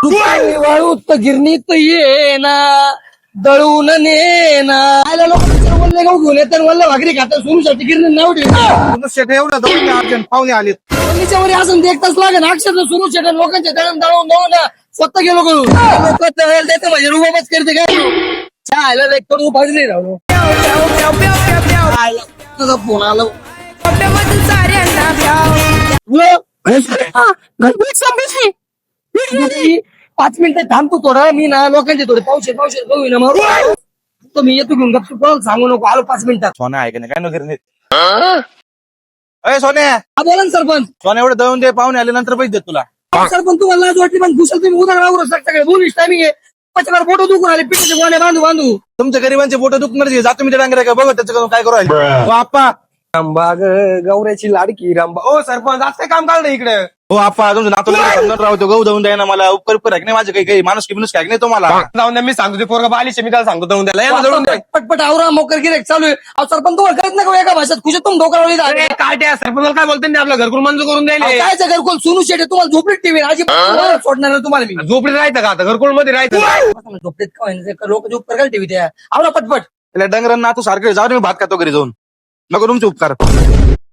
वाळूत गिरणीत ये ना दळून ने ना वल्ले गाव घेऊन येतात वल्ल भाकरी खातात सुरूसाठी गिरणी नाव ठेवून शेट एवढं जाऊन अर्जंट पाहुणे आलेत. वर असून देखताच लागेल अक्षर सुरू शेतात लोकांचे दळण दळून दळून स्वतः गेलो करू लोक दळेल देते म्हणजे रुबाबच करते काय चायला लेख करू पाहिजे नाही राहू तुझा फोन आला पाच मिनिटं थांबतो थोडं मी ना लोकांचे थोडे पावशे बघू ना मग तो मी येतो घेऊन गप्प कोणाला सांगू नको आलो 5 मिनिटात. सोन्या आहे का नाही काय न गिरणीत. अय सोन्या हा बोला ना सरपंच. सोन्या एवढं दळून दे पाहुणे आले नंतर पैसे देत तुला. सरपंच तुम्हाला लाज वाटली पण कुशल तुम्ही उदाहरण सगळे बोलीस टायमिंग आहे पचकार फोटो दुखून आले पिठाचे गोण्या बांधू तुमच्या गरिबांचे बोट दुखणार जातो मी ते डांगरे काय बघत त्याचं काय करू राहिले. आप्पा रामबा गौऱ्याची लाडकी रामबा ओ सरपंच आज काय काम काढलं इकडे. हो आप्पा तुमचं नातूला समजून राहतो गहू दळून द्या ना मला उपकार आहे की नाही माझे काही माणूस की बिनूस काय नाही तुम्हाला. जाऊन द्या मी सांगतो ते पोरगा बालीचे मी त्याला सांगतो दळून द्यायला पटपट आवरा मोकर गिरेक चालू आहे. सरपंच तुम्हाला कळत नाही एका भाषेत खुशात तुम डोकावली काय त्या सरपंच काय बोलते आपलं घरकुल मंजूर करून द्यायला काय घरकुल सुनू शेटे तुम्हाला झोपडीत टीव्ही आजी सोडणार तुम्हाला मी झोपडीत राहायचं का आता घरकुल मध्ये राहायचं झोपडीत काय लोक झोप करायला टीव्ही त्या आवरा पटपट त्याला डंगरांना नातू सारखे जाऊ दे मी भात खातो घरी जाऊन नको तुमचे उपकार.